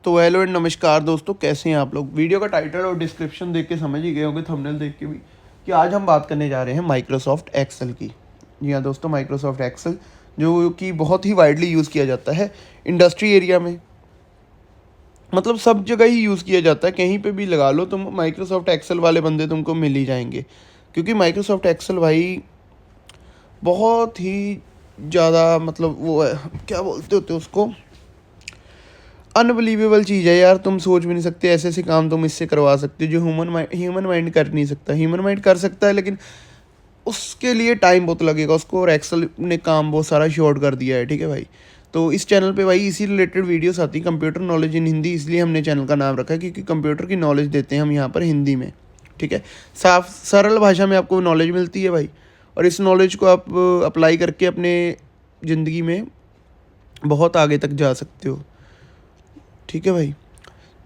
तो hello and नमस्कार दोस्तों, कैसे हैं आप लोग। वीडियो का टाइटल और डिस्क्रिप्शन देख के समझ ही गए होंगे, थंबनेल देख के भी, कि आज हम बात करने जा रहे हैं माइक्रोसॉफ्ट एक्सेल की। जी हाँ दोस्तों, माइक्रोसॉफ्ट एक्सेल जो कि बहुत ही वाइडली यूज़ किया जाता है इंडस्ट्री एरिया में। मतलब सब जगह ही यूज़ किया जाता है, कहीं पे भी लगा लो तुम, माइक्रोसॉफ्ट एक्सेल वाले बंदे तुमको मिल ही जाएंगे। क्योंकि माइक्रोसॉफ्ट एक्सेल भाई बहुत ही ज़्यादा, मतलब वो है, क्या बोलते होते उसको, अनबिलीवेबल चीज़ है यार। तुम सोच भी नहीं सकते ऐसे ऐसे काम तुम इससे करवा सकते हो जो ह्यूमन माइंड कर नहीं सकता। ह्यूमन माइंड कर सकता है लेकिन उसके लिए टाइम बहुत लगेगा उसको, और एक्सेल ने काम बहुत सारा शॉर्ट कर दिया है। ठीक है भाई, तो इस चैनल पे भाई इसी रिलेटेड वीडियोस आती हैं, कंप्यूटर नॉलेज इन हिंदी, इसलिए हमने चैनल का नाम रखा है क्योंकि कंप्यूटर की नॉलेज देते हैं हम यहाँ पर हिंदी में। ठीक है, साफ सरल भाषा में आपको नॉलेज मिलती है भाई, और इस नॉलेज को आप अप्लाई करके अपने ज़िंदगी में बहुत आगे तक जा सकते हो। ठीक है भाई,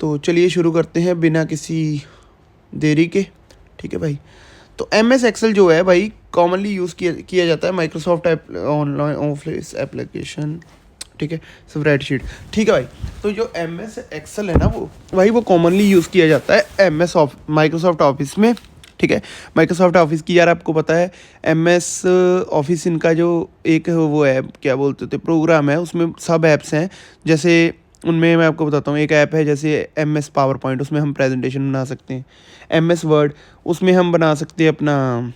तो चलिए शुरू करते हैं बिना किसी देरी के। ठीक है भाई, तो एम एस एक्सेल जो है भाई कॉमनली यूज़ किया जाता है माइक्रोसॉफ्ट ऑनलाइन ऑफिस एप्लीकेशन। ठीक है, स्प्रेडशीट। ठीक है भाई, तो जो एम एस एक्सेल है ना वो कॉमनली यूज़ किया जाता है माइक्रोसॉफ्ट ऑफिस में। ठीक है, माइक्रोसॉफ्ट ऑफिस की यार आपको पता है, एम एस ऑफिस इनका जो एक वो है, क्या बोलते थे, प्रोग्राम है, उसमें सब ऐप्स हैं। जैसे उनमें मैं आपको बताता हूँ, एक ऐप है जैसे एम एस पावर पॉइंट, उसमें हम प्रेजेंटेशन बना सकते हैं। एम एस वर्ड, उसमें हम बना सकते हैं अपना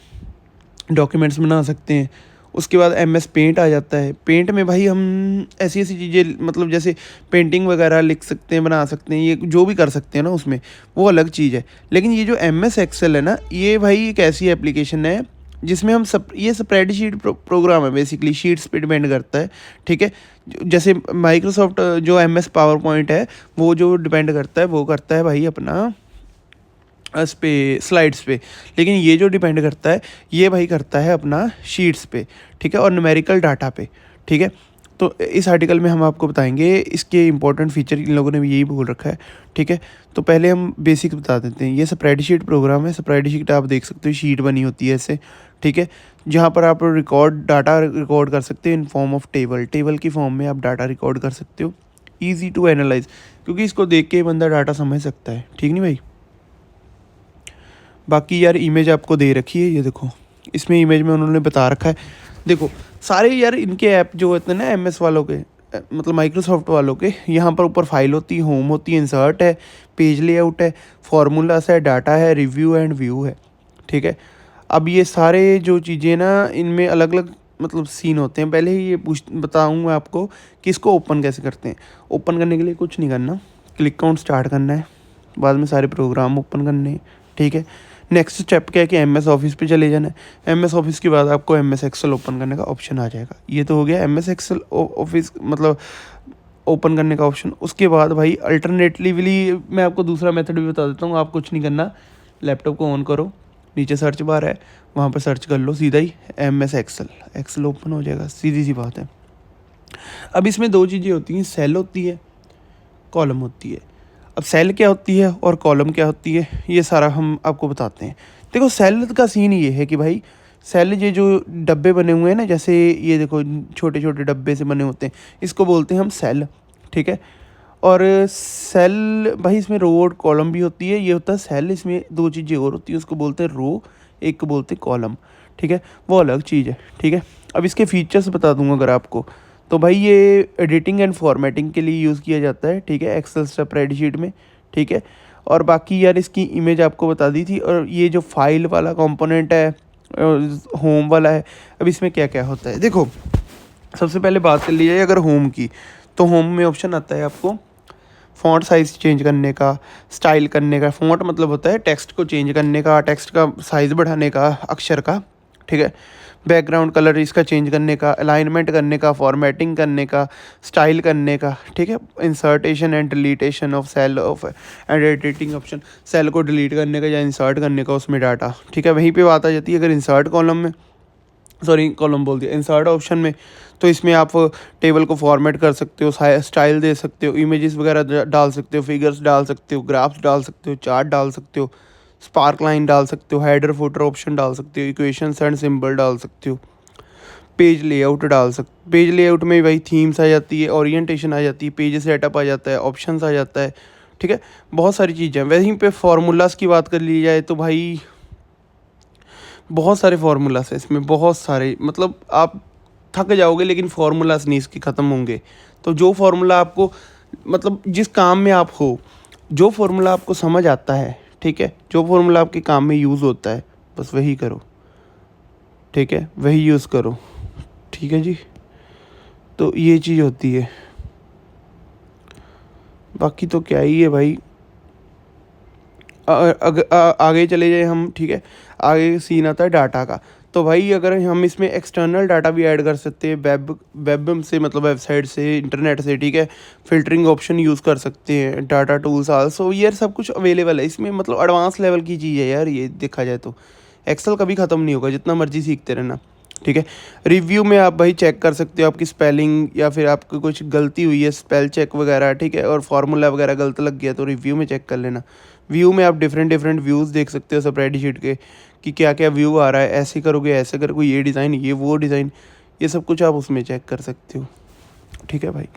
डॉक्यूमेंट्स बना सकते हैं। उसके बाद एम एस पेंट आ जाता है। पेंट में भाई हम ऐसी ऐसी चीज़ें, मतलब जैसे पेंटिंग वगैरह लिख सकते हैं, बना सकते हैं, ये जो भी कर सकते हैं ना उसमें, वो अलग चीज़ है। लेकिन ये जो एम एस एक्सेल है ना, ये भाई एक ऐसी एप्लीकेशन है जिसमें हम ये स्प्रेडशीट प्रोग्राम है, बेसिकली शीट्स पे डिपेंड करता है। ठीक है, जैसे माइक्रोसॉफ्ट जो एम एस पावर पॉइंट है, वो जो डिपेंड करता है वो करता है भाई अपना इस पे स्लाइड्स पे, लेकिन ये जो डिपेंड करता है ये भाई करता है अपना शीट्स पे। ठीक है, और न्यूमेरिकल डाटा पे। ठीक है, तो इस आर्टिकल में हम आपको बताएंगे इसके इंपॉर्टेंट फीचर, इन लोगों ने भी यही बोल रखा है। ठीक है, तो पहले हम बेसिक बता देते हैं। ये स्प्रेडशीट प्रोग्राम है। स्प्रेडशीट आप देख सकते हो, शीट बनी होती है ऐसे। ठीक है, जहाँ पर आप डाटा रिकॉर्ड कर सकते हो इन फॉर्म ऑफ टेबल की फॉर्म में आप डाटा रिकॉर्ड कर सकते हो। ईजी टू एनालाइज, क्योंकि इसको देख के बंदा डाटा समझ सकता है। ठीक नहीं भाई। बाकी यार इमेज आपको दे रखी है, ये देखो, इसमें इमेज में उन्होंने बता रखा है। देखो सारे यार इनके ऐप जो होते हैं ना एम एस वालों के, मतलब माइक्रोसॉफ्ट वालों के, यहाँ पर ऊपर फाइल होती है, होम होती है, इंसर्ट है, पेज लेआउट है, फार्मूलास है, डाटा है, रिव्यू एंड व्यू है। ठीक है, अब ये सारे जो चीज़ें ना, इनमें अलग अलग मतलब सीन होते हैं। पहले ही ये बताऊँगा आपको कि इसको ओपन कैसे करते हैं। ओपन करने के लिए कुछ नहीं करना, क्लिक काउंट स्टार्ट करना है, बाद में सारे प्रोग्राम ओपन करने हैं। ठीक है, नेक्स्ट स्टेप क्या है कि एम एस ऑफिस पे चले जाना है। एम एस ऑफिस के बाद आपको एम एस एक्सेल ओपन करने का ऑप्शन आ जाएगा। ये तो हो गया एम एस एक्सेल ऑफिस, मतलब ओपन करने का ऑप्शन। उसके बाद भाई अल्टरनेटिवली मैं आपको दूसरा मेथड भी बता देता हूँ। आप कुछ नहीं करना, लैपटॉप को ऑन करो, नीचे सर्च बार है, वहाँ पर सर्च कर लो सीधा ही एम एस एक्सेल ओपन हो जाएगा। सीधी सी बात है। अब इसमें दो चीज़ें होती हैं, सेल होती है, कॉलम होती है। अब सेल क्या होती है और कॉलम क्या होती है, ये सारा हम आपको बताते हैं। देखो सेल का सीन ये है कि भाई सेल, ये जो डब्बे बने हुए हैं ना, जैसे ये देखो छोटे छोटे डब्बे से बने होते हैं, इसको बोलते हैं हम सेल। ठीक है, और सेल भाई इसमें रो और कॉलम भी होती है। ये होता है सेल, इसमें दो चीज़ें और होती है, उसको बोलते हैं रो, एक को बोलते हैं कॉलम। ठीक है, वो अलग चीज़ है। ठीक है, अब इसके फीचर्स बता दूंगा अगर आपको, तो भाई ये एडिटिंग एंड फॉर्मेटिंग के लिए यूज़ किया जाता है। ठीक है, एक्सेल स्प्रेडशीट में। ठीक है, और बाकी यार इसकी इमेज आपको बता दी थी। और ये जो फाइल वाला कंपोनेंट है, होम वाला है, अब इसमें क्या क्या होता है देखो। सबसे पहले बात कर ली जाए अगर होम की, तो होम में ऑप्शन आता है आपको फ़ॉन्ट साइज़ चेंज करने का, स्टाइल करने का। फ़ॉन्ट मतलब होता है टेक्स्ट को चेंज करने का, टेक्स्ट का साइज़ बढ़ाने का, अक्षर का। ठीक है, बैकग्राउंड कलर इसका चेंज करने का, अलाइनमेंट करने का, फॉर्मेटिंग करने का, स्टाइल करने का। ठीक है, insertion and deletion of cell of and editing option, cell को डिलीट करने का या इंसर्ट करने का उसमें डाटा। ठीक है, वहीं पे बात आ जाती है अगर इंसर्ट कॉलम में, सॉरी कॉलम बोल दिया, इंसर्ट ऑप्शन में, तो इसमें आप टेबल को फॉर्मेट कर सकते हो, स्टाइल दे सकते हो, इमेजेस वगैरह डाल सकते हो, फिगर्स डाल सकते हो, ग्राफ्स डाल सकते हो, चार्ट डाल सकते हो, स्पार्क लाइन डाल सकते हो, हेडर फुटर ऑप्शन डाल सकते हो, इक्वेशंस एंड सिंबल डाल सकते हो। पेज लेआउट पेज लेआउट में भाई थीम्स आ जाती है, ओरिएंटेशन आ जाती है, पेज सेटअप आ जाता है, ऑप्शंस आ जाता है, ठीक है, बहुत सारी चीज़ें हैं। वहीं पे फार्मूलाज़ की बात कर ली जाए तो भाई बहुत सारे फार्मूलाज़ हैं इसमें, बहुत सारे, मतलब आप थक जाओगे लेकिन फार्मूलाज़ नहीं इसके ख़त्म होंगे। तो जो फार्मूला आपको, मतलब जिस काम में आप हो, जो फार्मूला आपको समझ आता है, ठीक है, जो फार्मूला आपके काम में यूज़ होता है, बस वही करो, ठीक है, वही यूज़ करो, ठीक है जी। तो ये चीज़ होती है, बाकी तो क्या ही है भाई। आगे चले जाए हम, ठीक है, आगे सीन आता है डाटा का। तो भाई अगर हम इसमें एक्सटर्नल डाटा भी ऐड कर सकते हैं, वेब से, मतलब वेबसाइट से, इंटरनेट से, ठीक है, फ़िल्टरिंग ऑप्शन यूज़ कर सकते हैं, डाटा टूल्स आल्सो, ये सब कुछ अवेलेबल है इसमें, मतलब एडवांस लेवल की चीज़ है यार ये, देखा जाए तो एक्सेल कभी ख़त्म नहीं होगा, जितना मर्जी सीखते रहना, ठीक है। रिव्यू में आप भाई चेक कर सकते हो आपकी स्पेलिंग, या फिर आपको कुछ गलती हुई है, स्पेल चेक वगैरह, ठीक है, और फार्मूला वगैरह गलत लग गया तो रिव्यू में चेक कर लेना। व्यू में आप डिफरेंट व्यूज़ देख सकते हो स्प्रेडशीट के, कि क्या क्या व्यू आ रहा है, ऐसे करोगे, ऐसे करोगे, ये डिज़ाइन, ये वो डिज़ाइन, ये सब कुछ आप उसमें चेक कर सकते हो, ठीक है भाई।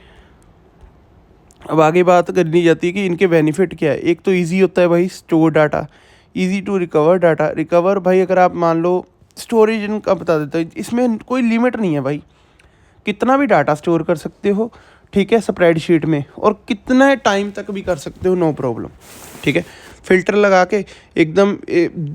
अब आगे बात करनी जाती है कि इनके बेनिफिट क्या है। एक तो ईजी होता है भाई store data, easy to recover data. Recover भाई अगर आप मान लो, स्टोरेज इनका बता देता है, इसमें कोई लिमिट नहीं है भाई, कितना भी डाटा स्टोर कर सकते हो, ठीक है, स्प्रेडशीट में, और कितना टाइम तक भी कर सकते हो, नो प्रॉब्लम, ठीक है। फ़िल्टर लगा के एकदम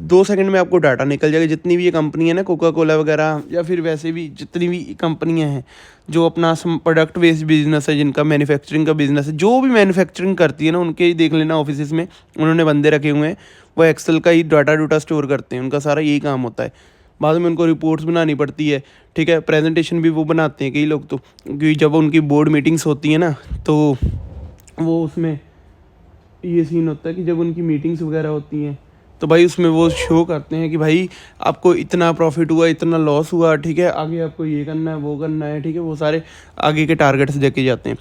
2 सेकंड में आपको डाटा निकल जाएगा। जितनी भी ये कंपनी है ना, कोका कोला वगैरह, या फिर वैसे भी जितनी भी कंपनियां हैं जो अपना प्रोडक्ट बेस्ड बिजनेस है, जिनका मैन्युफैक्चरिंग का बिजनेस है, जो भी मैन्युफैक्चरिंग करती है ना, उनके ही देख लेना ऑफिस में उन्होंने बंदे रखे हुए हैं, वो एक्सेल का ही डाटा स्टोर करते हैं, उनका सारा यही काम होता है। बाद में उनको रिपोर्ट्स बनानी पड़ती है, ठीक है, प्रेजेंटेशन भी वो बनाते हैं कई लोग तो, क्योंकि जब उनकी बोर्ड मीटिंग्स होती है ना, तो वो उसमें ये सीन होता है कि जब उनकी मीटिंग्स वगैरह होती हैं तो भाई उसमें वो शो करते हैं कि भाई आपको इतना प्रॉफिट हुआ, इतना लॉस हुआ, ठीक है, आगे आपको ये करना है, वो करना है, ठीक है, वो सारे आगे के टारगेट्स देके जाते हैं,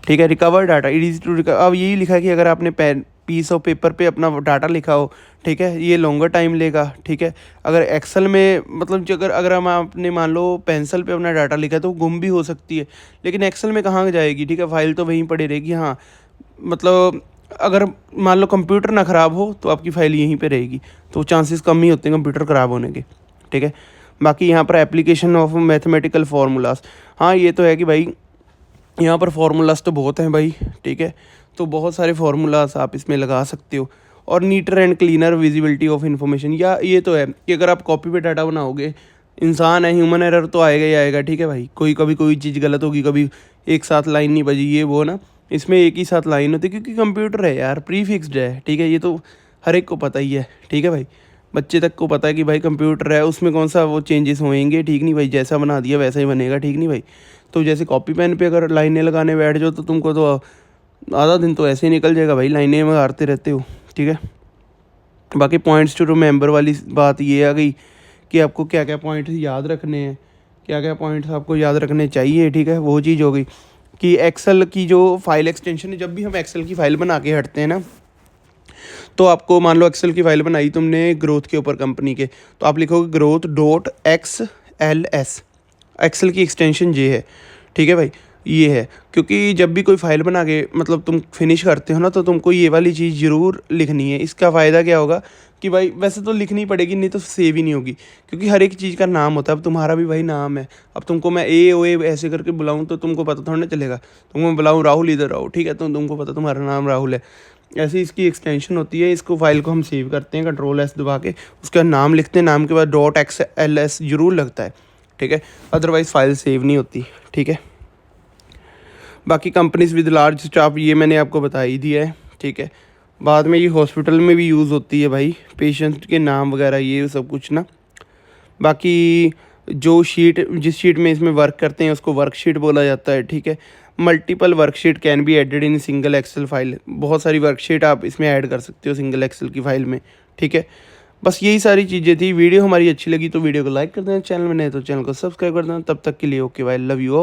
ठीक है। Recover data, easy to recover, अब यही लिखा है कि अगर आपने पीस ऑफ पेपर पे अपना डाटा लिखा हो, ठीक है, ये लॉन्गर टाइम लेगा, ठीक है। अगर एक्सेल में, मतलब जो अगर हम आपने मान लो पेंसिल पे अपना डाटा लिखा है तो गुम भी हो सकती है, लेकिन एक्सेल में कहाँ जाएगी, ठीक है, फाइल तो वहीं पड़ी रहेगी। हाँ, मतलब अगर मान लो कंप्यूटर ना ख़राब हो तो आपकी फ़ाइल यहीं पे रहेगी, तो चांसेस कम ही होते हैं कंप्यूटर ख़राब होने के, ठीक है। बाकी यहाँ पर एप्लीकेशन ऑफ मैथमेटिकल फार्मूलाज, हाँ ये तो है कि भाई यहाँ पर फार्मूलाज तो बहुत हैं भाई, ठीक है, तो बहुत सारे फार्मूलाज आप इसमें लगा सकते हो। और नीटर and cleaner visibility of information, या ये तो है कि अगर आप कॉपी पे डाटा बनाओगे, इंसान है, ह्यूमन एरर तो आएगा ही आएगा, ठीक है भाई, कभी कोई चीज़ गलत होगी, कभी एक साथ लाइन नहीं बजी, ये वो ना, इसमें एक ही साथ लाइन होती है क्योंकि कंप्यूटर है यार, प्री फिक्स्ड है, ठीक है, ये तो हर एक को पता ही है, ठीक है भाई, बच्चे तक को पता है कि भाई कंप्यूटर है, उसमें कौन सा वो चेंजेस होएंगे, ठीक नहीं भाई, जैसा बना दिया वैसा ही बनेगा, ठीक नहीं भाई। तो जैसे कॉपी पेन पे अगर लाइनें लगाने बैठ जाओ तो तुमको तो आधा दिन तो ऐसे ही निकल जाएगा भाई, लाइनें मारते रहते हो, ठीक है। बाकी पॉइंट्स टू रिमेंबर वाली बात ये आ गई कि आपको क्या क्या पॉइंट्स याद रखने हैं, क्या क्या पॉइंट्स आपको याद रखने चाहिए, ठीक है, वो चीज़ हो गई। कि एक्सेल की जो फाइल एक्सटेंशन है, जब भी हम एक्सेल की फ़ाइल बना के हटते हैं ना, तो आपको मान लो एक्सेल की फ़ाइल बनाई तुमने ग्रोथ के ऊपर कंपनी के, तो आप लिखोगे growth.xls, एक्सेल की एक्सटेंशन ये है, ठीक है भाई, ये है। क्योंकि जब भी कोई फ़ाइल बना के मतलब तुम फिनिश करते हो ना, तो तुमको ये वाली चीज़ ज़रूर लिखनी है। इसका फ़ायदा क्या होगा कि भाई वैसे तो लिखनी पड़ेगी, नहीं तो सेव ही नहीं होगी, क्योंकि हर एक चीज़ का नाम होता है। अब तुम्हारा भी भाई नाम है, अब तुमको मैं ए ओ ए ऐसे करके बुलाऊं तो तुमको पता थोड़ा ना चलेगा। तुमको मैं बुलाऊं राहुल, इधर आओ, ठीक है, तो तुमको पता तुम्हारा नाम राहुल है। ऐसी इसकी एक्सटेंशन होती है। इसको फाइल को हम सेव करते हैं Ctrl+S दबा के, उसका नाम लिखते हैं, नाम के बाद .xls जरूर लगता है, ठीक है, अदरवाइज़ फाइल सेव नहीं होती, ठीक है। बाकी कंपनीज विद लार्ज स्टाफ, ये मैंने आपको बता ही दिया है, ठीक है। बाद में ये हॉस्पिटल में भी यूज़ होती है भाई, पेशेंट के नाम वगैरह ये सब कुछ ना। बाकी जो शीट, जिस शीट में इसमें वर्क करते हैं उसको वर्कशीट बोला जाता है, ठीक है। Multiple worksheet can be added in single Excel file, बहुत सारी वर्कशीट आप इसमें ऐड कर सकते हो सिंगल एक्सेल की फ़ाइल में, ठीक है। बस यही सारी चीज़ें थी। वीडियो हमारी अच्छी लगी तो वीडियो को लाइक कर देना, चैनल में नए तो चैनल को सब्सक्राइब कर देना। तब तक के लिए okay bye, love you all.